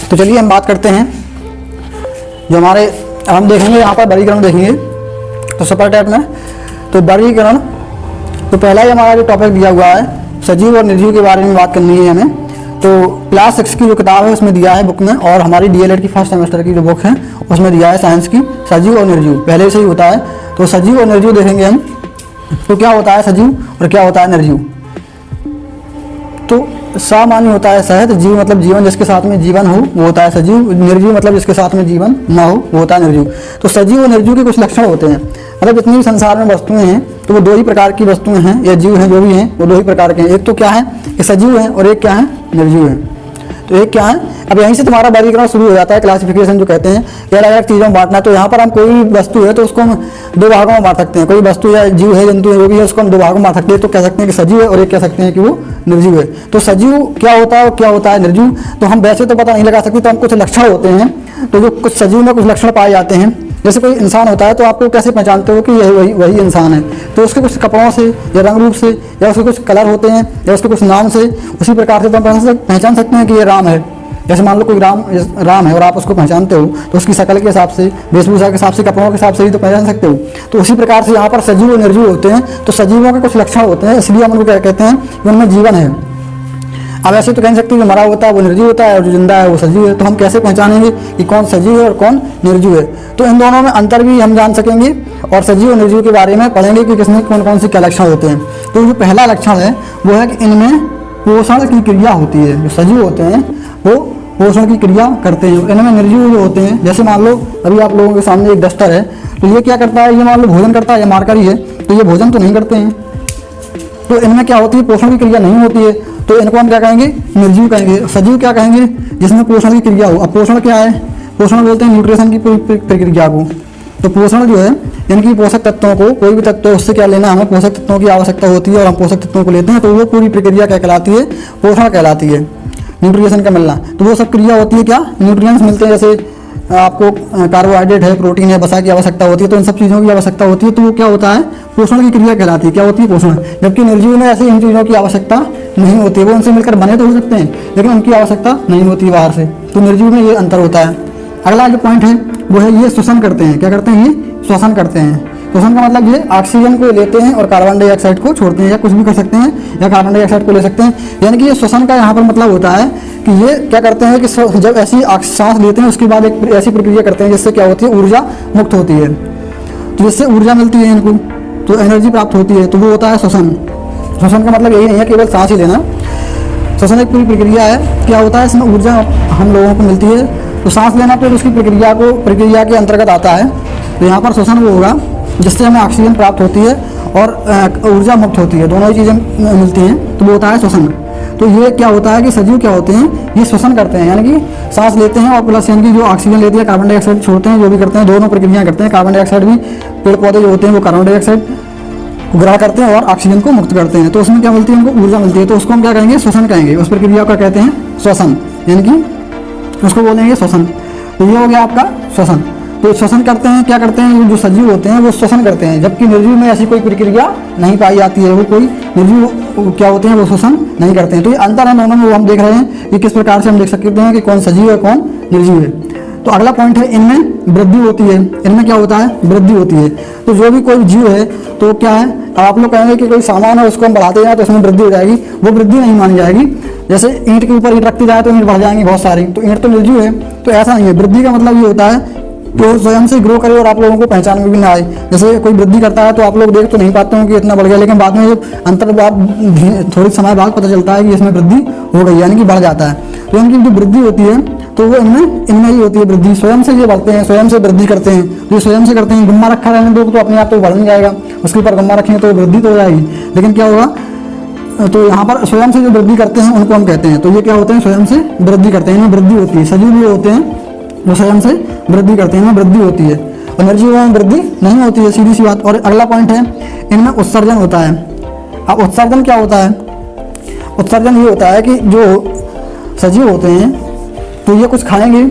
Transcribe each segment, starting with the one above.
तो चलिए हम बात करते हैं जो हमारे, हम देखेंगे यहाँ पर वर्गीकरण देखेंगे। तो सुपर टाइप में तो वर्गीकरण, तो पहला ही हमारा जो टॉपिक दिया हुआ है सजीव और निर्जीव के बारे में बात करनी है हमें। तो क्लास 6 की जो किताब है उसमें दिया है बुक में, और हमारी डीएलएड की फर्स्ट सेमेस्टर की जो बुक है उसमें दिया है साइंस की सजीव और निर्जीव, पहले से ही होता है। तो सजीव और निर्जीव देखेंगे हम, तो क्या होता है सजीव और क्या होता है निर्जीव। तो सामान्य होता है सहज, जीव मतलब जीवन जिसके साथ में जीवन हो वो होता है सजीव, निर्जीव मतलब जिसके साथ में जीवन ना हो वो होता है निर्जीव। तो सजीव और निर्जीव के कुछ लक्षण होते हैं, मतलब जितनी भी संसार में वस्तुएं हैं तो वो दो ही प्रकार की वस्तुएं हैं या जीव हैं, जो भी हैं वो दो ही प्रकार के हैं। एक तो क्या है कि सजीव है और एक क्या है निर्जीव है। तो एक क्या है, अब यहीं से तुम्हारा वर्गीकरण शुरू हो जाता है, क्लासिफिकेशन जो कहते हैं या अलग अलग चीज़ों में बांटना। तो यहाँ पर हम कोई वस्तु है तो उसको हम दो भागों में बांट सकते हैं, कोई वस्तु या जीव है जंतु है जो भी है उसको हम दो भागों में बांट सकते हैं। तो कह सकते हैं कि सजीव है और एक कह सकते हैं कि वो निर्जीव है। तो सजीव क्या होता है और क्या होता है निर्जीव, तो हम वैसे तो पता नहीं लगा सकते, तो हम कुछ लक्षण होते हैं। तो जो कुछ सजीव में कुछ लक्षण पाए जाते हैं, जैसे कोई इंसान होता है तो आपको कैसे पहचानते हो कि यही वही इंसान है, तो उसके कुछ कपड़ों से या रंग रूप से या उसके कुछ कलर होते हैं या उसके कुछ नाम से, उसी प्रकार से तो हम पहचान सकते हैं कि ये राम है। जैसे मान लो कोई राम है और आप उसको पहचानते हो तो उसकी शक्ल के हिसाब से, वेशभूषा के हिसाब से, कपड़ों के हिसाब से ही तो पहचान सकते हो। तो उसी प्रकार से यहाँ पर सजीव और निर्जीव होते हैं। तो सजीवों के कुछ लक्षण होते हैं, इसलिए हम उनको क्या कहते हैं कि उनमें जीवन है। अब ऐसे तो कह सकते हैं कि मरा होता है वो निर्जीव होता है और जो जिंदा है वो सजीव है। तो हम कैसे पहचानेंगे कि कौन सजीव है और कौन निर्जीव है, तो इन दोनों में अंतर भी हम जान सकेंगे और सजीव और निर्जीव के बारे में पढ़ेंगे कि किसमें कौन कौन से क्या लक्षण होते हैं। तो जो पहला लक्षण है वो है कि इनमें पोषण की क्रिया होती है। जो सजीव होते हैं वो पोषण की क्रिया करते हैं। इनमें निर्जीव जो होते हैं, जैसे मान लो अभी आप लोगों के सामने एक डस्टर है, तो ये क्या करता है, ये मान लो भोजन करता है या मारकारी है, तो ये भोजन तो नहीं करते हैं। तो इनमें क्या होती है, पोषण की क्रिया नहीं होती है, तो इनको हम क्या कहेंगे, निर्जीव कहेंगे। सजीव क्या कहेंगे, जिसमें पोषण की क्रिया हो। अब पोषण क्या है, पोषण बोलते हैं न्यूट्रिशन की प्रक्रिया को। तो पोषण जो है इनकी पोषक तत्वों को, कोई भी तत्व उससे क्या लेना, हमें पोषक तत्वों की आवश्यकता होती है और हम पोषक तत्वों को लेते हैं, तो वो पूरी प्रक्रिया क्या कहलाती है, पोषण कहलाती है, न्यूट्रिशन का मिलना। तो वो सब क्रिया होती है क्या, न्यूट्रिएंट्स मिलते हैं, जैसे आपको कार्बोहाइड्रेट है, प्रोटीन है, वसा की आवश्यकता होती है, तो इन सब चीज़ों की आवश्यकता होती है। तो वो क्या होता है, पोषण की क्रिया कहलाती है। क्या होती है, पोषण। जबकि निर्जीव में ऐसी इन चीज़ों की आवश्यकता नहीं होती है, वो उनसे मिलकर बने तो हो सकते हैं लेकिन उनकी आवश्यकता नहीं होती बाहर से। तो निर्जीव में ये अंतर होता है। अगला जो पॉइंट है वो है ये श्वसन करते हैं। क्या करते हैं, ये श्वसन करते हैं। श्वसन का मतलब ये ऑक्सीजन को लेते हैं और कार्बन डाइऑक्साइड को छोड़ते हैं, या कुछ भी कर सकते हैं, या कार्बन डाइऑक्साइड को ले सकते हैं। यानी कि ये श्वसन का यहाँ पर मतलब होता है कि ये क्या करते हैं कि जब ऐसी सांस लेते हैं उसके बाद एक ऐसी प्रक्रिया करते हैं जिससे क्या होती है, ऊर्जा मुक्त होती है। तो जिससे ऊर्जा मिलती है इनको, तो एनर्जी प्राप्त होती है, तो वो होता है श्वसन। श्वसन का मतलब यही नहीं है केवल सांस ही लेना, श्वसन एक पूरी प्रक्रिया है। क्या होता है, इसमें ऊर्जा हम लोगों को मिलती है। तो सांस लेना तो उसकी प्रक्रिया के अंतर्गत आता है। तो यहाँ पर श्वसन वो होगा जिससे हमें ऑक्सीजन प्राप्त होती है और ऊर्जा मुक्त होती है, दोनों ही चीज़ें मिलती हैं, तो वो होता है श्वसन। तो ये क्या होता है कि सजीव क्या होते हैं, ये श्वसन करते हैं, यानी कि सांस लेते हैं और प्लस यानी कि जो ऑक्सीजन लेती है, कार्बन डाइऑक्साइड छोड़ते हैं, जो भी करते हैं दोनों प्रक्रियाएं करते हैं। कार्बन डाइऑक्साइड भी, पेड़ पौधे जो होते हैं वो कार्बन डाइऑक्साइड को ग्रहण करते हैं और ऑक्सीजन को मुक्त करते हैं। तो उसमें क्या मिलती है, उनको ऊर्जा मिलती है। तो उसको हम क्या कहेंगे, श्वसन कहेंगे। उस प्रक्रिया का कहते हैं श्वसन, यानी कि उसको बोलेंगे श्वसन। तो ये हो गया आपका श्वसन। तो श्वसन करते हैं, क्या करते हैं, जो सजीव होते हैं वो श्वसन करते हैं, जबकि निर्जीव में ऐसी कोई प्रक्रिया नहीं पाई जाती है। वो कोई निर्जीव क्या होते हैं, वो श्वसन नहीं करते हैं। तो ये अंतर है दोनों में, वो हम देख रहे हैं कि किस प्रकार से हम देख सकते हैं कि कौन सजीव है कौन निर्जीव है। तो अगला पॉइंट है, इनमें वृद्धि होती है। इनमें क्या होता है, वृद्धि होती है। तो जो भी कोई जीव है तो क्या है, आप लोग कहेंगे कि कोई सामान है उसको हम बढ़ाते जाए तो उसमें वृद्धि हो जाएगी, वो वृद्धि नहीं मानी जाएगी। जैसे ईंट के ऊपर ईंट रखती जाए तो ईंट बढ़ जाएंगी बहुत सारी, तो ईंट तो निर्जीव है। तो ऐसा नहीं है, वृद्धि का मतलब ये होता है तो स्वयं से ग्रो करे और आप लोगों को पहचान में भी ना आए। जैसे कोई वृद्धि करता है तो आप लोग देख तो नहीं पाते हो कि इतना बढ़ गया, लेकिन बाद में जब अंतर बाद थोड़ी समय बाद पता चलता है कि इसमें वृद्धि हो गई, यानी कि बढ़ जाता है। तो इनकी जो वृद्धि होती है तो वो इनमें ही होती है वृद्धि। स्वयं से ये बढ़ते हैं, स्वयं से वृद्धि करते हैं। तो ये स्वयं से करते हैं। गुम्मा रखा रहने दो तो अपने आप तो बढ़ नहीं जाएगा, उसके ऊपर गुम्मा रखेंगे तो वृद्धि तो हो जाएगी, लेकिन क्या होगा, तो यहाँ पर स्वयं से जो वृद्धि करते हैं उनको हम कहते हैं। तो ये क्या होते हैं, स्वयं से वृद्धि करते हैं, इनमें वृद्धि होती है। सजीव भी होते हैं जो स्वयं से वृद्धि करते हैं, इनमें वृद्धि होती है, और निर्जीव में वृद्धि नहीं होती है, सीधी सी बात। और अगला पॉइंट है, इनमें उत्सर्जन होता है। अब उत्सर्जन क्या होता है, उत्सर्जन ये होता है कि जो सजीव होते हैं तो ये कुछ खाएंगे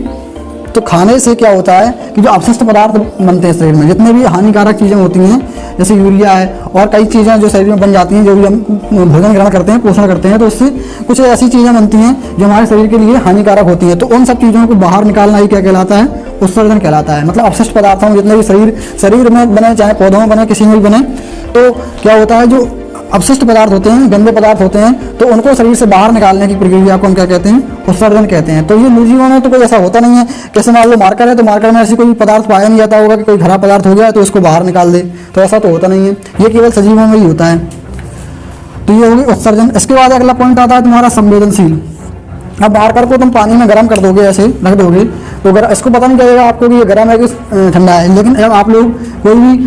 तो खाने से क्या होता है कि जो अपशिष्ट पदार्थ बनते हैं शरीर में, जितने भी हानिकारक चीज़ें होती हैं जैसे यूरिया है और कई चीज़ें जो शरीर में बन जाती हैं, जो भी हम भोजन ग्रहण करते हैं, पोषण करते हैं, तो उससे कुछ ऐसी चीज़ें बनती हैं जो हमारे शरीर के लिए हानिकारक होती हैं। तो उन सब चीज़ों को बाहर निकालना ही क्या कहलाता है? उत्सर्जन कहलाता है। मतलब अपशिष्ट पदार्थों जितने भी शरीर में बने, चाहे पौधों में बने, किसी में भी बने, तो क्या होता है जो अपशिष्ट पदार्थ होते हैं, गंदे पदार्थ होते हैं, तो उनको शरीर से बाहर निकालने की प्रक्रिया को हम क्या कहते हैं? उत्सर्जन कहते हैं। तो ये निर्जीवों में तो कोई ऐसा होता नहीं है। कैसे मान लो मार्कर है तो मार्कर में ऐसी कोई पदार्थ पाया नहीं जाता होगा कि कोई खराब पदार्थ हो गया तो उसको बाहर निकाल दे, तो ऐसा तो होता नहीं है। ये केवल सजीवों में ही होता है। तो ये होगी उत्सर्जन। इसके बाद अगला पॉइंट आता है तुम्हारा संवेदनशील। अब मार्कर को तुम पानी में गर्म कर दोगे, ऐसे रख दोगे, तो इसको पता नहीं चलेगा आपको कि ये गर्म है कि ठंडा है। लेकिन जब आप लोग कोई भी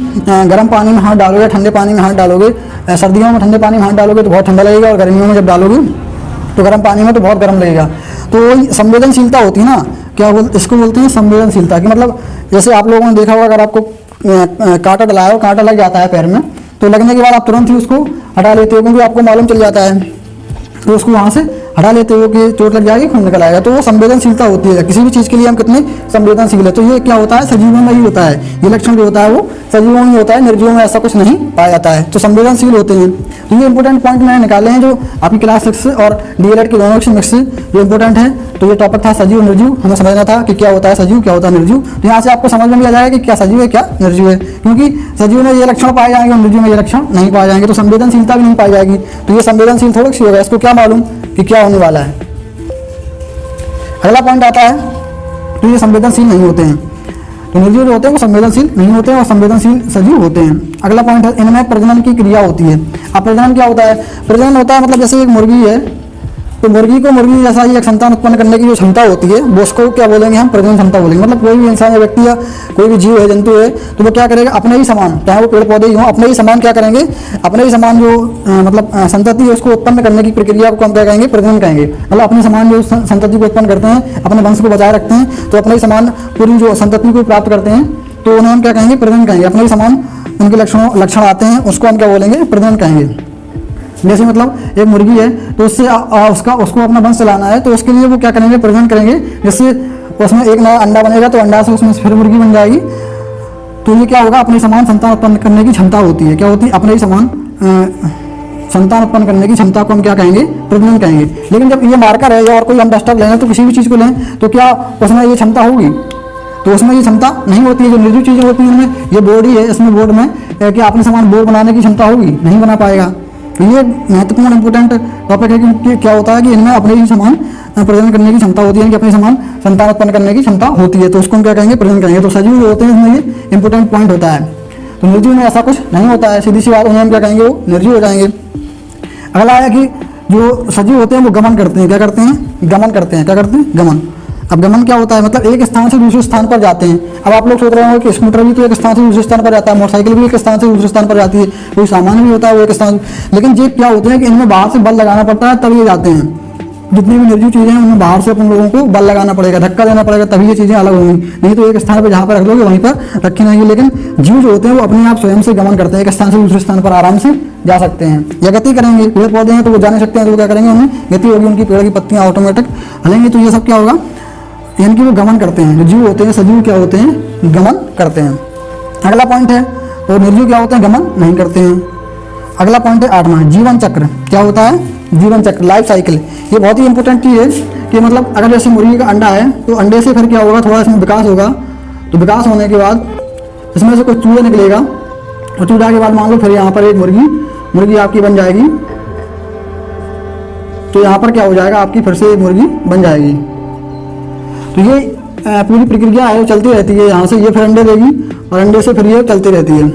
गर्म पानी में हाथ डालोगे, ठंडे पानी में हाथ डालोगे, सर्दियों में ठंडे पानी में हाथ डालोगे तो बहुत ठंडा लगेगा, और गर्मियों में जब डालोगे तो गर्म पानी में तो बहुत गर्म लगेगा। तो वही संवेदनशीलता होती है ना, इसको बोलते हैं संवेदनशीलता। कि मतलब जैसे आप लोगों ने देखा होगा, अगर आपको कांटा डलाया हो, कांटा लग जाता है पैर में, तो लगने के बाद आप तुरंत ही उसको हटा लेते हो, क्योंकि आपको मालूम चल जाता है, तो उसको वहाँ से हटा लेते हो कि चोट लग जाएगी, खून निकल आएगा। तो वो संवेदनशीलता होती है। किसी भी चीज़ के लिए हम कितने संवेदनशील है। तो ये क्या होता है? सजीवों में ही होता है। ये लक्षण जो होता है वो सजीवों में होता है, निर्जीवों में ऐसा कुछ नहीं पाया जाता है। तो संवेदनशील होते हैं। तो ये इंपॉर्टेंट पॉइंट मैंने निकाले हैं जो आपकी क्लास 6 और डीएलएड के दोनों मिक्स जो इंपॉर्टेंट है। तो ये टॉपिक था सजीव निर्जीव। हमें समझना था कि क्या होता है सजीव, क्या होता है निर्जीव। तो यहाँ से आपको समझ में भी आ जाएगा कि क्या सजीव है, क्या निर्जीव है। क्योंकि सजीव में ये लक्षण पाए जाएंगे और निर्जीव में ये लक्षण नहीं पाए जाएंगे, तो संवेदनशीलता भी नहीं पाई जाएगी। तो ये संवेदनशील थोड़ी सी होगा, इसको क्या मालूम कि क्या होने वाला है। अगला पॉइंट आता है, तो ये संवेदनशील नहीं होते हैं। तो निर्जीव जो होते हैं वो संवेदनशील नहीं होते हैं और संवेदनशील सजीव होते हैं। अगला पॉइंट है, इनमें प्रजनन की क्रिया होती है। अब प्रजनन क्या होता है? प्रजनन होता है मतलब जैसे एक मुर्गी है, तो मुर्गी जैसा ही एक संतान उत्पन्न करने की जो क्षमता होती है, वो उसको क्या बोलेंगे हम? प्रजनन क्षमता बोलेंगे। मतलब कोई भी इंसान या व्यक्ति या कोई भी जीव है, जंतु है, तो वो क्या करेगा? अपने ही समान, चाहे वो पेड़ पौधे ही हों, अपने ही समान क्या करेंगे? अपने ही समान जो मतलब संतति है उसको उत्पन्न करने की प्रक्रिया को हम क्या कहेंगे? प्रजनन कहेंगे। मतलब अपने समान जो संतति को उत्पन्न करते हैं, अपने वंश को बचाए रखते हैं, तो अपने ही समान पूरी जो संतति को प्राप्त करते हैं, तो उन्हें हम क्या कहेंगे? प्रजनन कहेंगे। अपने ही समान उनके लक्षण आते हैं, उसको हम क्या बोलेंगे? प्रजनन कहेंगे। जैसे मतलब एक मुर्गी है, तो उससे उसको अपना वंश चलाना है, तो उसके लिए वो क्या करेंगे? प्रजनन करेंगे। जिससे उसमें एक नया अंडा बनेगा, तो अंडा से उसमें फिर मुर्गी बन जाएगी। तो ये क्या होगा? अपने समान संतान उत्पन्न करने की क्षमता होती है। क्या होती है? अपने ही समान संतान उत्पन्न करने की क्षमता को हम क्या कहेंगे? प्रजनन कहेंगे। लेकिन जब ये मार्कर है या और कोई हम डस्टर लें, तो किसी भी चीज़ को लें, तो क्या उसमें ये क्षमता होगी? तो उसमें ये क्षमता नहीं होती है। जो निर्जीव चीज़ें होती हैं उनमें ये बोर्ड ही है, इसमें बोर्ड में क्या अपने समान बोर्ड बनाने की क्षमता होगी? नहीं बना पाएगा। तो ये महत्वपूर्ण इंपॉर्टेंट टॉपिक है कि क्या होता है कि इनमें अपने ही समान प्रजनन करने की क्षमता होती है, कि अपने समान संतान उत्पन्न करने की क्षमता होती है, तो उसको हम क्या कहेंगे? प्रजनन कहेंगे। तो सजीव जो होते हैं इसमें ये इंपॉर्टेंट पॉइंट होता है। तो निर्जीव में ऐसा कुछ नहीं होता है, सीधी सी बात, उन्हें हम क्या कहेंगे? वो निर्जीव हो जाएंगे। अगला है कि जो सजीव होते हैं वो गमन करते हैं। क्या करते हैं? गमन करते हैं। क्या करते हैं? गमन। अब गमन क्या होता है? मतलब एक स्थान से दूसरे स्थान पर जाते हैं। अब आप लोग सोच रहे हो कि स्कूटर भी तो एक स्थान से दूसरे स्थान पर जाता है, मोटरसाइकिल भी एक स्थान से दूसरे स्थान पर जाती है, कोई सामान भी होता है वो एक स्थान। लेकिन ये क्या होते हैं कि इनमें बाहर से बल लगाना पड़ता है, तब ये जाते हैं। जितनी भी निर्जीव चीज़ें हैं उनमें बाहर से अपन लोगों को बल लगाना पड़ेगा, धक्का देना पड़ेगा, तभी ये चीज़ें अलग होंगी। नहीं तो एक स्थान पर जहाँ पर रख दोगे वहीं पर रखी रहेंगी। लेकिन जीव जो होते हैं वो अपने आप स्वयं से गमन करते हैं, एक स्थान से दूसरे स्थान पर आराम से जा सकते हैं या गति करेंगे। पेड़ पौधे हैं तो वो जा नहीं सकते हैं, तो वो क्या करेंगे? उनमें गति होगी, उनकी पेड़ की पत्तियाँ ऑटोमेटिक हलेंगी। तो ये सब क्या होगा? यानी कि वो गमन करते हैं। जो जीव होते हैं सजीव क्या होते हैं? गमन करते हैं। अगला पॉइंट है, तो निर्जीव क्या होते हैं? गमन नहीं करते हैं। अगला पॉइंट है 8वां, जीवन चक्र। क्या होता है? जीवन चक्र, लाइफ साइकिल। ये बहुत ही इंपॉर्टेंट चीज़ है कि मतलब अगर जैसे मुर्गी का अंडा है, तो अंडे से फिर क्या होगा? थोड़ा इसमें विकास होगा। तो विकास होने के बाद इसमें से कुछ चूजा निकलेगा, और चूजा के बाद मान लो फिर यहाँ पर एक मुर्गी आपकी बन जाएगी। तो यहाँ पर क्या हो जाएगा? आपकी फिर से एक मुर्गी बन जाएगी। तो ये पूरी प्रक्रिया है, चलती रहती है। यहाँ से ये फिर अंडे देगी और अंडे से फिर ये चलती रहती है।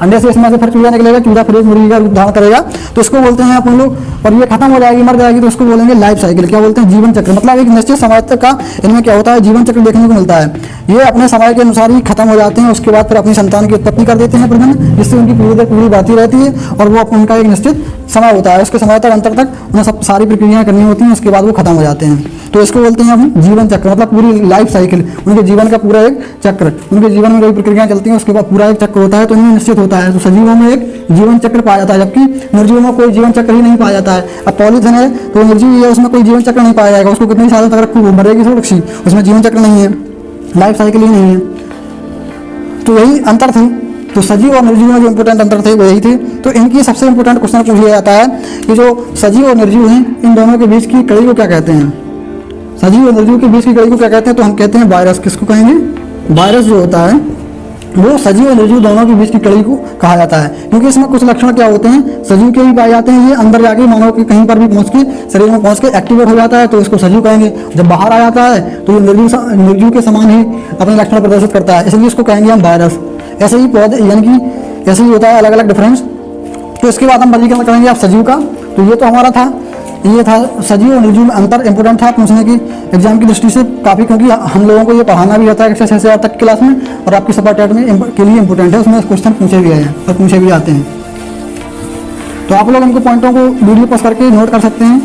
अंडे से इसमें से फिर चूजा निकलेगा, चूजा फिर एक मुर्गी का रूप धारण करेगा, तो इसको बोलते हैं अपन लोग। और ये खत्म हो जाएगी, मर जाएगी, तो इसको बोलेंगे लाइफ साइकिल। क्या बोलते हैं? जीवन चक्र। मतलब एक निश्चित समय तक का इनमें क्या होता है? जीवन चक्र देखने को मिलता है। ये अपने समय के अनुसार ही खत्म हो जाते हैं, उसके बाद फिर अपनी संतान की उत्पत्ति कर देते हैं प्रजनन, जिससे उनकी पीढ़ी दर पीढ़ी बढ़ती रहती है। और वो उनका एक निश्चित समय होता है, उसके समय तक अंतर तक उन्हें सब सारी प्रक्रियाएं करनी होती हैं, उसके बाद वो खत्म हो जाते हैं। तो इसको बोलते हैं हम जीवन चक्र। मतलब पूरी लाइफ साइकिल, उनके जीवन का पूरा एक चक्र, उनके जीवन में कोई प्रक्रियाएं चलती हैं, उसके बाद पूरा एक चक्र होता है, तो इनमें निश्चित होता है। तो सजीवों में एक जीवन चक्र पाया जाता है, जबकि निर्जीवों में कोई जीवन चक्र ही नहीं पाया जाता है। अब पॉलीथिन है तो निर्जीव है, उसमें कोई जीवन चक्र नहीं पाया जाएगा। उसको कितने सालों तक रखो, वो मरेगी थोड़ी सी, उसमें जीवन चक्र नहीं है। लाइफ साइकिल ही नहीं है। तो यही अंतर थे। तो सजीव और निर्जीव में जो इंपॉर्टेंट अंतर थे वो यही थे। तो इनकी सबसे इंपॉर्टेंट क्वेश्चन पूछ लिया जाता है कि जो सजीव और निर्जीव हैं इन दोनों के बीच की कड़ी को क्या कहते हैं। सजीव और निर्जीव के बीच की कड़ी को क्या कहते हैं, तो हम कहते हैं वायरस। किसको कहेंगे, वायरस जो होता है वो सजीव और निर्जीव दोनों के बीच की कड़ी को कहा जाता है। क्योंकि इसमें कुछ लक्षण क्या होते हैं, सजीव के भी पाए जाते हैं, ये अंदर जाके मानव के कहीं पर भी पहुंच के शरीर में पहुंच के एक्टिवेट हो जाता है तो इसको सजीव कहेंगे। जब बाहर आ जाता है तो ये निर्जीव के समान ही अपने लक्षण प्रदर्शित करता है, इसलिए इसको कहेंगे हम वायरस। ऐसे ही पौधे यानी कि ऐसे ही होता है अलग अलग डिफरेंस। तो इसके बाद हम वर्गीकरण करेंगे आप सजीव का। तो ये तो हमारा था, ये था सजीव और निर्जीव में अंतर इंपोर्टेंट था पूछने की एग्जाम की दृष्टि से काफ़ी, क्योंकि हम लोगों को ये पढ़ाना भी रहता है कक्षा 6 से 8 तक क्लास में, और आपकी सपा टेट में के लिए इंपोर्टेंट है, उसमें क्वेश्चन पूछे भी हैं और पूछे भी जाते हैं। तो आप लोग इनको पॉइंटों को वीडियो पॉज करके नोट कर सकते हैं,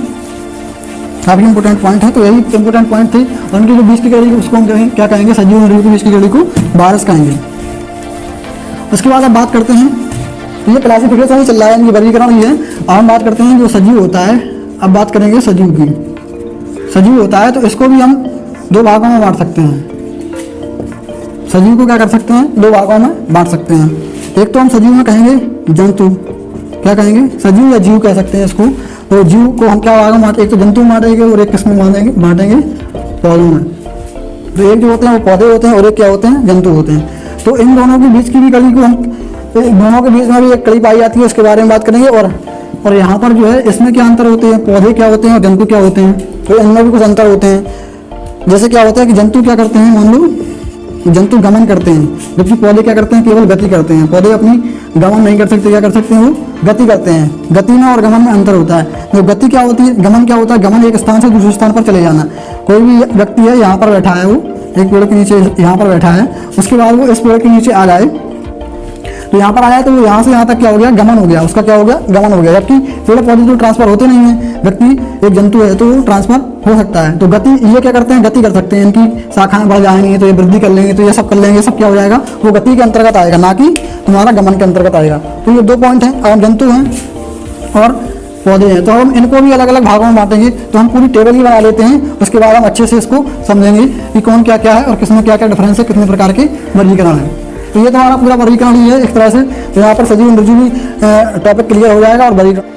काफ़ी इंपोर्टेंट पॉइंट है। तो यही इंपोर्टेंट पॉइंट थे, और उनकी जो बीच की कड़ी उसको हम क्या कहेंगे, सजीव और निर्जीव की बीच की कड़ी को वायरस कहेंगे। उसके बाद अब बात करते हैं, तो ये क्लासिफिकेशन ही चल रहा है, इनकी वर्गीकरण ही है। अब हम बात करते हैं जो सजीव होता है। अब बात करेंगे सजीव की। सजीव होता है तो इसको भी हम दो भागों में बांट सकते हैं। सजीव को क्या कर सकते हैं, दो भागों में बांट सकते हैं। एक तो हम सजीव में कहेंगे जंतु, क्या कहेंगे, सजीव या जीव कह सकते हैं इसको। तो जीव को हम क्या भागों में बांटेंगे, एक तो जंतु में बांटेंगे और एक किस में बांटेंगे पौधों में। तो एक जो होते हैं वो पौधे होते हैं और एक क्या होते हैं, जंतु होते हैं। तो इन दोनों के बीच की भी कड़ी को हम, दोनों के बीच में भी एक कड़ी पाई जाती है, उसके बारे में बात करेंगे। और यहाँ पर जो है इसमें क्या अंतर होते हैं, पौधे क्या होते हैं और जंतु क्या होते हैं, तो इनमें भी कुछ अंतर होते हैं। जैसे क्या होता है कि जंतु क्या करते हैं, मान लो जंतु गमन करते हैं, जबकि पौधे क्या करते हैं, केवल गति करते हैं। पौधे अपनी गमन नहीं कर सकते, क्या कर सकते हैं, वो गति करते हैं। गति में और गमन में अंतर होता है। जो गति क्या होती है, गमन क्या होता है, गमन एक स्थान से दूसरे स्थान पर चले जाना। कोई भी व्यक्ति है यहाँ पर बैठा है, वो एक पेड़ के नीचे यहाँ पर बैठा है, उसके बाद वो इस पेड़ के नीचे आ जाए, तो यहाँ पर आया तो वो यहाँ से यहाँ तक क्या हो गया, गमन हो गया, उसका क्या हो गया, गमन हो गया। जबकि पेड़ पौधे तो ट्रांसफर होते नहीं है, व्यक्ति एक जंतु है तो वो ट्रांसफर हो सकता है। तो गति, ये क्या करते हैं, गति कर सकते हैं, इनकी शाखाएं बढ़ जाएंगी तो ये वृद्धि कर लेंगे, तो ये सब कर लेंगे, सब क्या हो जाएगा, वो गति के अंतर्गत आएगा, ना कि तुम्हारा गमन के अंतर्गत आएगा। तो ये दो पॉइंट हैं। अब जंतु हैं और पौधे हैं, तो हम इनको भी अलग अलग भागों में बांटेंगे। तो हम पूरी टेबल ही बना लेते हैं, उसके बाद हम अच्छे से इसको समझेंगे कि कौन क्या क्या है और किसमें क्या क्या डिफरेंस है, कितने प्रकार के वर्गीकरण है। तो ये तो हमारा पूरा वर्गीकरण ही है एक तरह से। तो यहाँ पर सजीव निर्जीव भी टॉपिक क्लियर हो जाएगा और वर्गीकरण।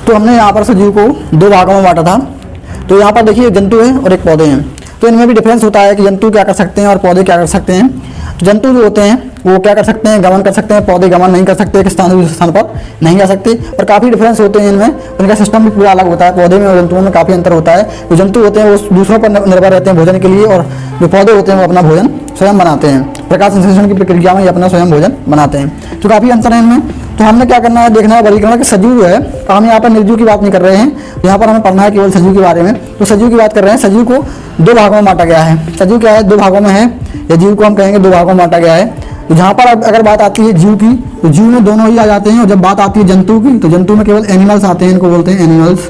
तो हमने यहाँ पर सजीव को दो भागों में बांटा था। तो यहाँ पर देखिए जंतु है और एक पौधे हैं, तो इनमें भी डिफरेंस होता है कि जंतु क्या कर सकते हैं और पौधे क्या कर सकते हैं। तो जंतु जो होते हैं वो क्या कर सकते हैं, गमन कर सकते हैं, पौधे गमन नहीं कर सकते, एक स्थान से दूसरे स्थान पर नहीं जा सकते। और काफ़ी डिफरेंस होते हैं इनमें, उनका सिस्टम भी पूरा अलग होता है। पौधे में और जंतुओं में काफ़ी अंतर होता है। जो जंतु होते हैं वो दूसरों पर निर्भर रहते हैं भोजन के लिए, और जो पौधे होते हैं वो अपना भोजन स्वयं बनाते हैं। प्रकाश संश्लेषण की प्रक्रिया में ये अपना स्वयं भोजन बनाते हैं। तो काफ़ी अंतर है इनमें। तो हमने क्या करना है, देखना है वर्गीकरण कि सजीव है, तो हम यहाँ पर निर्जीव की बात नहीं कर रहे हैं, यहाँ पर हमें पढ़ना है केवल सजीव के बारे में। तो सजीव की बात कर रहे हैं। सजीव को दो भागों में बांटा गया है। सजीव क्या है, दो भागों में है, या जीव को हम कहेंगे दो भागों में बांटा गया है। तो जहाँ पर अगर बात आती है जीव की, तो जीव में दोनों ही आ जाते हैं। और जब बात आती है जंतु की, तो जंतु में केवल एनिमल्स आते हैं, इनको बोलते हैं एनिमल्स।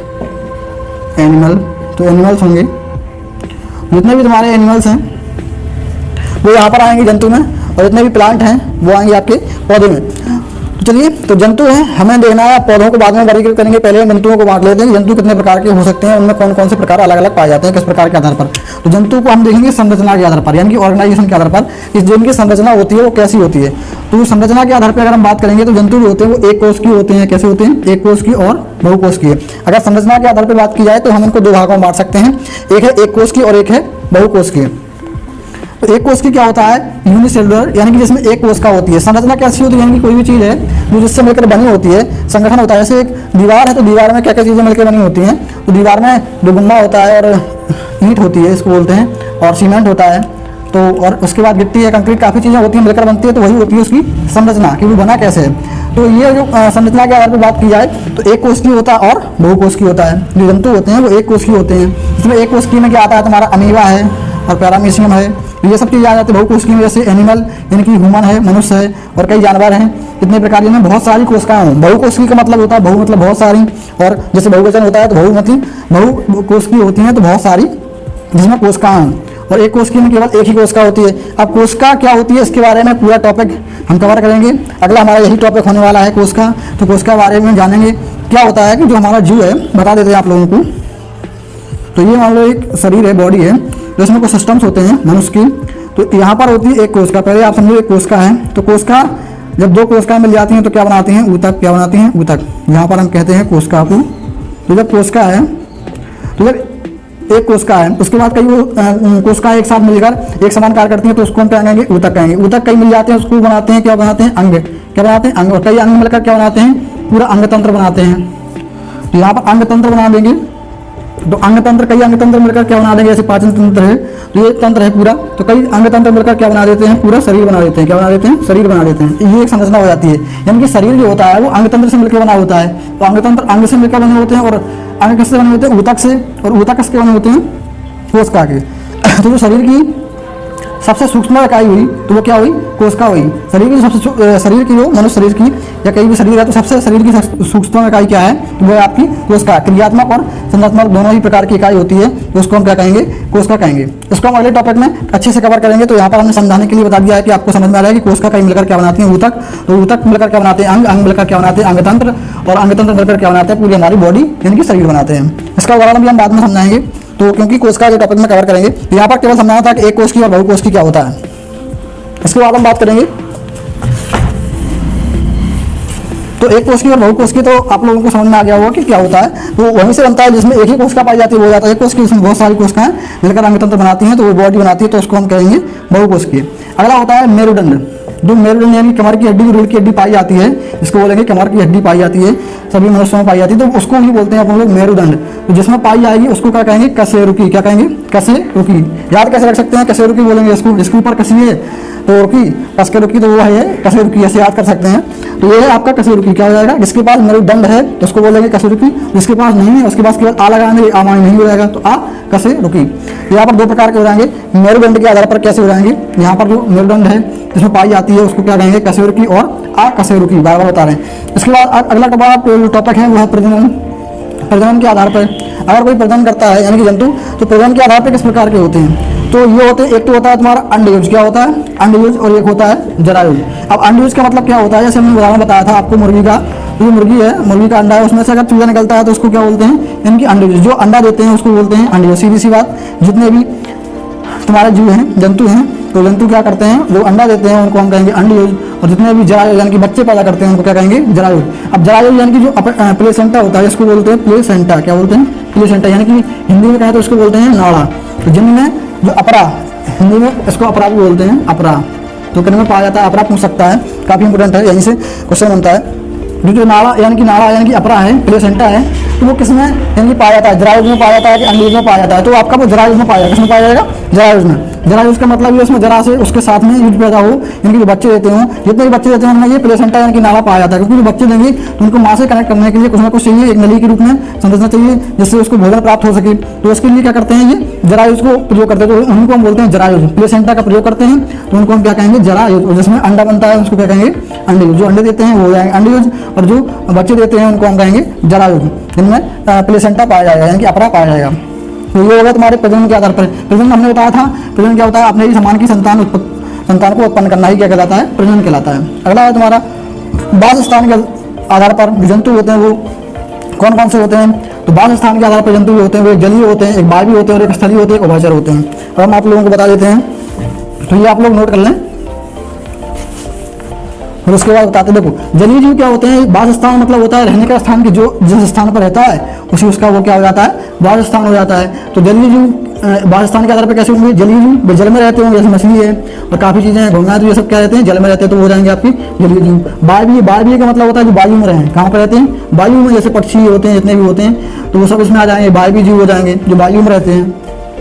एनिमल, तो एनिमल्स होंगे जितने भी तुम्हारे एनिमल्स हैं वो यहाँ पर आएंगे जंतु में, और जितने भी प्लांट हैं वो आएंगे आपके पौधे में। तो चलिए, तो जंतु हैं, हमें देखना है। पौधों को बाद में वर्गीकृत करेंगे, पहले हम जंतुओं को बांट लेते हैं। जंतु कितने प्रकार के हो सकते हैं, उनमें कौन कौन से प्रकार अलग अलग पाए जाते हैं, किस प्रकार के आधार पर। तो जंतु को हम देखेंगे संरचना के आधार पर, यानी कि ऑर्गेनाइजेशन के आधार पर, कि जिनकी संरचना होती है वो कैसी होती है। तो संरचना के आधार पर अगर हम बात करेंगे तो जंतु जो होते हैं वो एक कोष की होते हैं। कैसे होते हैं, एक कोष की और बहुकोष की। अगर संरचना के आधार पर बात की जाए तो हम इनको दो भागों में बांट सकते हैं, एक है एक कोष की और एक है बहुकोष की। तो एक कोष की क्या होता है, यूनिसेलुलर, यानी कि जिसमें एक कोशिका होती है। संरचना कैसी होती है, यानी कि कोई भी चीज़ है जो जिससे मिलकर बनी होती है, संगठन होता है। जैसे एक दीवार है, तो दीवार में क्या क्या चीज़ें मिलकर बनी होती हैं। तो दीवार में डुगुम्मा होता है और ईंट होती है, इसको बोलते हैं, और सीमेंट होता है। तो और उसके बाद गिट्टी है, कंक्रीट, काफ़ी चीज़ें होती हैं मिलकर बनती है। तो वही होती है उसकी संरचना, कि वो बना कैसे है। तो ये जो संरचना के आधार पर बात की जाए तो एक कोष की होता है और बहुकोष की होता है। जो जंतु होते हैं वो एक कोष की होते हैं। इसमें एक कोष की में क्या आता है, तुम्हारा अमीबा है, और पैरामीशियम है। तो ये सब चीज़ें आ जाती है बहुकोशिकीय में, जैसे एनिमल यानी कि ह्यूमन है, मनुष्य है और कई जानवर हैं। इतने प्रकार की बहुत सारी कोशिकाएं हैं। बहुकोशिकीय का मतलब होता है बहु मतलब बहुत सारी, और जैसे बहुवचन होता है तो बहु मतलब बहुकोशिकीय होती हैं तो बहुत सारी, जिसमें कोशिकाएं हैं। और एक कोशिका में केवल एक ही कोशिका होती है। अब कोशिका क्या होती है इसके बारे में पूरा टॉपिक हम कवर करेंगे। अगला हमारा यही टॉपिक होने वाला है कोशिका। तो कोशिका के बारे में जानेंगे। क्या होता है कि जो हमारा जीव है, बता देते हैं आप लोगों को। तो ये मान लो एक शरीर है, बॉडी है, तो इसमें कुछ सिस्टम्स होते हैं मनुष्य की। तो यहाँ पर होती है एक कोशिका। पहले आप समझो एक कोशिका है, तो कोशिका जब दो कोशिका मिल जाती हैं तो क्या बनाती हैं, ऊतक। क्या बनाती हैं, ऊतक। यहाँ पर हम कहते हैं कोशिका को। तो जब कोशिका है, तो जब एक कोशिका है, उसके बाद कई कोशिका एक साथ मिलकर एक समान कार्य करती हैं, तो उसको हम क्या कहेंगे, ऊतक कहेंगे। ऊतक कई मिल जाते हैं, उसको बनाते हैं, क्या बनाते हैं, अंग। क्या बनाते हैं, अंग। और कई अंग मिलकर क्या बनाते हैं, पूरा अंग तंत्र बनाते हैं। तो यहाँ पर अंग तंत्र बना देंगे। तो अंग तंत्र, कई अंग तंत्र मिलकर क्या बना देंगे, जैसे पाचन तंत्र है, तो ये तंत्र है पूरा, तो कई अंग तंत्र मिलकर क्या बना देते हैं, पूरा शरीर बना देते हैं। क्या बना देते हैं, शरीर बना देते हैं। ये एक संरचना हो जाती है। यानी कि शरीर जो होता है वो अंग तंत्र से मिलकर बना होता है। तो अंग तंत्र अंग से मिलकर बने होते हैं, और अंग किससे बने होते हैं, ऊतक से, और ऊतक किसके बने होते हैं, कोशिका के। तो जो शरीर की सबसे सूक्ष्म इकाई हुई तो वो क्या हुई, कोशिका हुई। शरीर की सबसे, शरीर की जो मनुष्य शरीर की या कहीं भी शरीर है, तो सबसे शरीर की सूक्ष्म इकाई क्या है, तो वो है आपकी कोशिका। क्रियात्मक और संरचनात्मक दोनों ही प्रकार की इकाई होती है, तो उसको हम क्या कहेंगे, कोशिका कहेंगे। इसको हम अगले टॉपिक में अच्छे से कवर करेंगे। तो यहाँ पर हमने समझाने के लिए बता दिया है कि आपको समझ में आ रहा है कि कोशिका कई मिलकर क्या बनाती है, ऊतक। तो ऊतक मिलकर क्या बनाते हैं, अंग। अंग मिलकर क्या बनाते हैं, अंग तंत्र। और अंग तंत्र मिलकर क्या बनाते हैं, पूरी हमारी बॉडी यानी कि शरीर बनाते हैं। इसका उदाहरण भी हम बाद में समझाएंगे, तो क्योंकि कोशिका के टॉपिक में कवर करेंगे। यहाँ पर केवल समझाना था कि एक कोशिकीय और बहुकोशिकीय क्या होता है। इसके बाद हम बात करेंगे। तो एक कोशिकीय और बहुकोशिकीय तो आप लोगों को समझ में आ गया होगा कि क्या होता है। तो वहीं से बनता है जिसमें एक ही कोशिका पाई जाती है वो हो जाता है एक कोशिकीय। इसमें बहुत सारी कोशिकाएं मिलकर अंग तंत्र बनाती हैं, तो वो बॉडी बनाती है, तो उसको हम कहेंगे बहुकोशिकीय। अगला होता है मेरुदंड। जो मेरुदंड यानी कमर की हड्डी, रीढ़ की हड्डी पाई जाती है, इसको बोलेंगे कमर की हड्डी पाई जाती है, सभी मनुष्यों में पाई जाती है, तो उसको ही बोलते हैं अपन लोग मेरुदंड। तो जिसमें पाई जाएगी उसको क्या कहेंगे, कशेरुकी। क्या कहेंगे, कशेरुकी। याद कैसे रख सकते हैं, कशेरुकी बोलेंगे इसको। इसके ऊपर कसी है तो रुकी, कस के रुकी, तो वो है कशेरुकी, ऐसे याद कर सकते हैं। तो ये है आपका कशेरुकी। क्या हो जाएगा, जिसके पास मेरुदंड है तो उसको बोलेंगे कशेरुकी। जिसके पास नहीं है, उसके पास केवल आ लगाएंगे, आ माने नहीं हो जाएगा, तो आ कशेरुकी। यहाँ पर दो प्रकार के हो जाएंगे मेरुदंड के आधार पर। कैसे हो जाएंगे, यहाँ पर जो मेरुदंड है जिसमें पाई जाती है उसको क्या कहेंगे, कशेरुकी और आ कशेरुकी, बार बार बता रहे हैं। इसके बाद अगला टॉपिक है वो है प्रजनन। प्रजनन के आधार पर अगर कोई प्रजनन करता है यानी कि जंतु, तो प्रजनन के आधार पर किस प्रकार के होते हैं, तो ये होते हैं, एक तो होता है तुम्हारा अंडयुज। क्या होता है, अंडयुज। और एक होता है जरायुज। अब अंडयुज का मतलब क्या होता है, जैसे हमने उदाहरण बताया था आपको मुर्गी का। जो मुर्गी है, मुर्गी का अंडा है, उसमें से अगर चूजा निकलता है तो उसको क्या बोलते हैं, यानी कि अंडयुज। जो अंडा देते हैं उसको बोलते हैं अंडयुज। सीधी सी बात, जितने भी तुम्हारे जीव हैं, जंतु हैं, तो जंतु क्या करते हैं, जो अंडा देते हैं उनको हम कहेंगे अंडयुज। और जितने भी जरायुज यानी कि बच्चे पैदा करते हैं उनको क्या कहेंगे, जरायुज। अब जरायुज यानी कि जो प्लेसेंटा होता है इसको बोलते हैं प्लेसेंटा। क्या बोलते हैं, प्लेसेंटा। यानी कि हिंदी में कहें तो इसको बोलते हैं नाड़ा। तो जिनमें जो अपरा, हिंदी में इसको अपरा भी बोलते हैं, अपरा। तो किन में पाया जाता है, अपरा पूछ सकता है, काफी इंपोर्टेंट है, यहीं से क्वेश्चन बनता है। जो नाड़ा यानी कि अपरा है, प्लेसेंटा है, तो वो किसमें यानी कि पाया जाता है, जरायुज में पाया जाता है कि अंडयुज में पाया जाता है। तो आपका वो जरायुज में पाया जाएगा, किसमें पाया जाएगा, जरायुज में। जरायुज का मतलब ये उसमें जरा से उसके साथ में युद्ध पैदा हो, यानी कि जो बच्चे देते हों, जितने भी बच्चे देते हैं उनमें ये प्लेसेंटा यानी कि नाड़ा पाया जाता है। क्योंकि जो बच्चे देंगे तो उनको माँ से कनेक्ट करने के लिए कुछ ना कुछ चाहिए, एक नली के रूप में संरचना चाहिए जिससे उसको भोजन प्राप्त हो सके। तो उसके लिए क्या करते हैं, ये जरायुज को प्रयोग करते हैं, तो उनको हम बोलते हैं जरायुज। प्लेसेंटा का प्रयोग करते हैं तो उनको हम क्या कहेंगे, जरायुज। जिसमें अंडा बनता है उसको क्या कहेंगे, अंडयुज। जो अंडे देते हैं वो हो जाएंगे अंडयुज, और जो बच्चे देते हैं उनको हम कहेंगे जरायुज, जिनमें प्लेसेंटा पाया जाएगा यानी कि अपरा पाया जाएगा। तो ये होगा तुम्हारे प्रजनन के आधार पर। प्रजनन हमने बताया था, प्रजनन क्या होता है, अपने ही समान की संतान को उत्पन्न करना ही क्या कहलाता है, प्रजनन कहलाता है। अगला है तुम्हारा वास स्थान के आधार पर जंतु होते हैं, वो कौन कौन से होते हैं। तो वास स्थान के आधार पर जंतु होते हैं, वो एक जलीय होते हैं, एक वायवीय होते हैं और एक स्थलीय होते हैं, एक उभयचर होते हैं। अब हम आप लोगों को बता देते हैं, तो ये आप लोग नोट कर लें। और उसके बाद बताते देखो, जलीय जीव क्या होते हैं, वास स्थान मतलब होता है रहने का स्थान, की जो जिस स्थान पर रहता है उसी उसका वो क्या हो जाता है, वास स्थान हो जाता है। तो जलीय जीव वास स्थान के आधार पर कैसे होंगे, जलीय जीव जल में रहते होंगे, जैसे मछली है और काफी चीजें हैं, घोंघा, तो ये सब क्या रहते हैं, जल में रहते हैं, तो हो जाएंगे आपकी जलीय जीव। वायवीय का मतलब होता है जो वायु में रहें, कहाँ पर रहते हैं, वायु में, जैसे पक्षी होते हैं, जितने भी होते हैं तो वो सब इसमें आ जाएंगे, वायवीय जीव हो जाएंगे जो वायु में रहते हैं।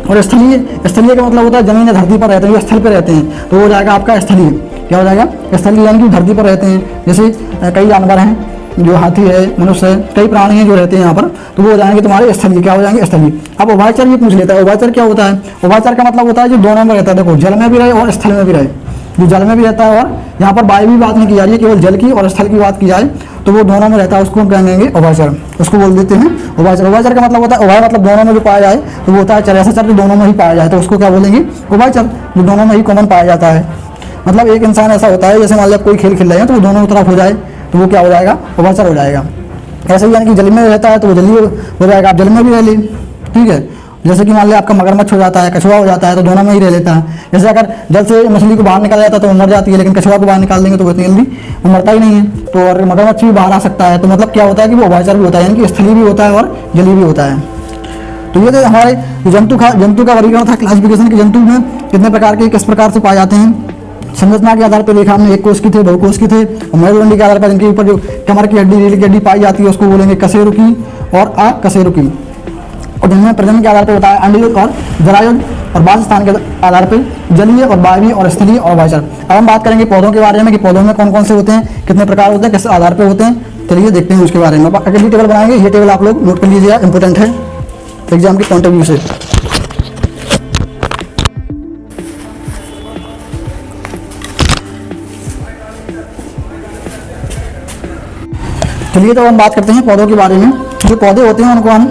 और स्थलीय का मतलब होता है जमीन या धरती पर रहते हैं, जो स्थल पर रहते हैं, तो हो जाएगा आपका स्थलीय। क्या हो जाएगा, स्थलीय यानी कि धरती पर रहते हैं। जैसे कई जानवर हैं जो हाथी है, मनुष्य है, कई प्राणी हैं जो रहते हैं यहाँ पर, तो वो हो जाएंगे तुम्हारे स्थलीय। क्या हो जाएंगे? स्थलीय। अब उभयचर ये पूछ लेता है, उभयचर क्या होता है? उभयचर का मतलब होता है जो दोनों में रहता है। देखो, जल में भी रहे और स्थल में भी रहे। जो जल में भी रहता है, और यहाँ पर वायु की बात नहीं की जा रही है, केवल जल की और स्थल की बात की जाए तो वो दोनों में रहता है, उसको हम कहेंगे उभयचर। उसको बोल देते हैं उभयचर। उभयचर का मतलब होता है, उभय मतलब दोनों में जो पाया जाए, तो वो होता है चर। ऐसा चर जो दोनों में ही पाया जाए तो उसको क्या बोलेंगे? उभयचर। जो दोनों में ही कॉमन पाया जाता है। मतलब एक इंसान ऐसा होता है, जैसे मान लिया कोई खेल खेल रहे हैं तो वो दोनों तरफ हो जाए तो वो क्या हो जाएगा? उभयचर हो जाएगा। ऐसे ही यानी कि जल में रहता है तो वो जलीय हो जाएगा, आप जल में भी रह ली, ठीक है। जैसे कि मान लिया आपका मगरमच्छ हो जाता है, कछुआ हो जाता है, तो दोनों में ही रह लेता है। जैसे अगर जल से मछली को बाहर निकाला जाता है तो वो मर जाती है, लेकिन कछुआ को बाहर निकाल देंगे तो वो इतनी जल्दी वो मरता ही नहीं है। तो और मगरमच्छ भी बाहर आ सकता है। तो मतलब क्या होता है कि वो उभयचर भी होता है, यानी कि स्थलीय भी होता है और जलीय भी होता है। तो ये तो हमारे जंतु का वर्गीकरण था, क्लासिफिकेशन के जंतु में कितने प्रकार के, किस प्रकार से पाए जाते हैं। संरचना के आधार पर देखा हमने, एक कोष की थे, बहुकोष की थे, और मेरुदंडी के आधार पर जिनके ऊपर जो कमर की हड्डी, रीढ़ की हड्डी पाई जाती है उसको बोलेंगे कशेरुकी और अकशेरुकी। और जिनमें प्रजनन के आधार पर बताया अंडयुज और जरायुज, और वासस्थान के आधार पर जलीय और वायवीय और स्थलीय और उभयचर। अब हम बात करेंगे पौधों के बारे में कि पौधों में कौन कौन से होते हैं, कितने प्रकार होते हैं, किस आधार पर होते हैं। चलिए देखते हैं उसके बारे में। अगली टेबल बनाएंगे, ये टेबल आप लोग नोट कर लीजिएगा, इंपॉर्टेंट है एग्जाम के पॉइंट ऑफ व्यू से। चलिए तो हम बात करते हैं पौधों के बारे में। जो पौधे होते हैं उनको हम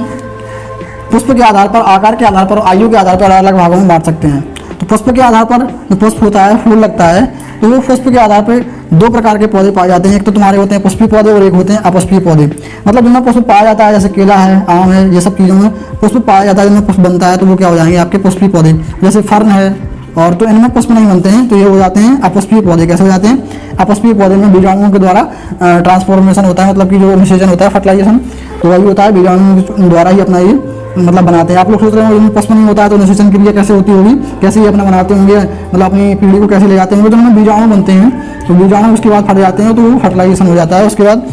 पुष्प के आधार पर, आकार के आधार पर, आयु के आधार पर अलग अलग भागों में बांट सकते हैं। तो पुष्प के आधार पर जो पुष्प होता है, फूल लगता है, तो वो पुष्प के आधार पर दो प्रकार के पौधे पाए जाते हैं। एक तो तुम्हारे होते हैं पुष्पीय पौधे और एक होते हैं अपुष्पीय पौधे। मतलब जिनमें पुष्प पाया जाता है, जैसे केला है, आम है, ये सब चीज़ों में पुष्प पाया जाता है, जिनमें पुष्प बनता है, तो वो क्या हो जाएंगे? आपके पुष्पीय पौधे। जैसे फर्न है, और तो इनमें पुष्प नहीं बनते हैं, तो ये हो जाते हैं अपुष्पीय पौधे। कैसे हो जाते हैं? अपुष्पीय पौधे में बीजाणुओं के द्वारा ट्रांसफॉर्मेशन होता है, मतलब कि जो निषेचन होता है, फर्टिलाइजेशन, तो वही होता है, बीजाणुओं द्वारा ही अपना ये मतलब बनाते हैं। आप लोग सोच रहे हो इनमें पुष्प नहीं होता है तो निषेचन क्रिया कैसे होती होगी, कैसे ये अपना बनाते होंगे, मतलब अपनी पीढ़ी को कैसे ले जाते होंगे। तो उनमें बीजाणु बनते हैं, तो बीजाणु उसके बाद फट जाते हैं, तो वो फर्टिलाइजेशन हो जाता है उसके बाद,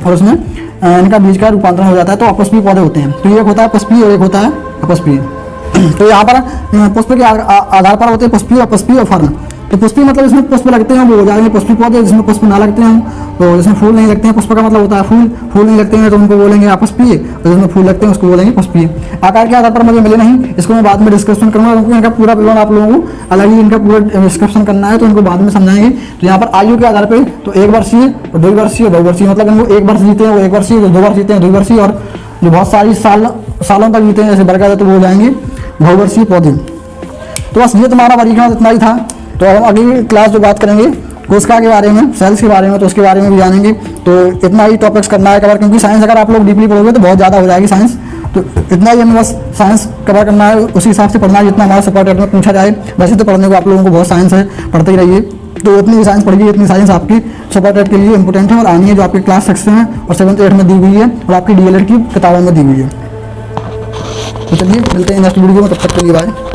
और उसमें इनका बीज का रूपांतरण हो जाता है, तो अपुष्पीय पौधे होते हैं। तो एक होता है पुष्पीय और एक होता है अपुष्पीय। तो यहाँ पर पुष्प के आधार पर होते हैं पुष्पीय, अपुष्पीय और फर्न। तो पुष्पीय मतलब इसमें पुष्प लगते हैं वो हो जाएंगे पुष्पीय पौधे, जिसमें पुष्प ना लगते हैं, तो जिसमें फूल नहीं लगते हैं, पुष्प का मतलब होता है फूल, फूल नहीं लगते हैं तो उनको बोलेंगे अपुष्पीय, और जिसमें फूल लगते हैं उसको बोलेंगे पुष्पीय। आकार के आधार पर मुझे मिले नहीं, इसको मैं बाद में डिस्कशन करूँगा, क्योंकि इनका पूरा विवरण आप लोगों को अलग ही इनका पूरा डिस्कशन करना है, तो इनको बाद में समझाएंगे। तो यहाँ पर आयु के आधार पर तो 1 वर्षीय और 2 वर्षीय, 2 वर्षीय, मतलब इनको 1 वर्ष जीते हैं वो 1 वर्षीय, 2 वर्ष जीते हैं 2 वर्षीय, और जो बहुत सारी सालों तक जीते हैं जैसे बरगद, तो वो हो जाएंगे बहुवर्षीय पौधे। तो बस ये तुम्हारा वर्गीकरण इतना ही था। तो अब अगली क्लास जो बात करेंगे कोशिका के बारे में, सेल्स के बारे में, तो उसके बारे में भी जानेंगे। तो इतना ही टॉपिक्स करना है कवर, क्योंकि साइंस अगर आप लोग डीपली पढ़ोगे तो बहुत ज़्यादा हो जाएगी साइंस। तो इतना ही हमें बस साइंस कवर करना है, उसी हिसाब से पढ़ना है जितना हमारा सपोर्ट में पूछा जाए। वैसे तो पढ़ने को आप लोगों को बहुत साइंस है, पढ़ते ही रहिए। तो इतनी ही साइंस पढ़िए, इतनी साइंस आपकी सपोर्ट के लिए इंपॉर्टेंट है और आनी है, जो आपके क्लास 6 में और 7th 8th में दी हुई है और आपकी DLED की किताबों में दी हुई है। तो चलिए मिलते हैं नेक्स्ट वीडियो में, तब तक के लिए बाय।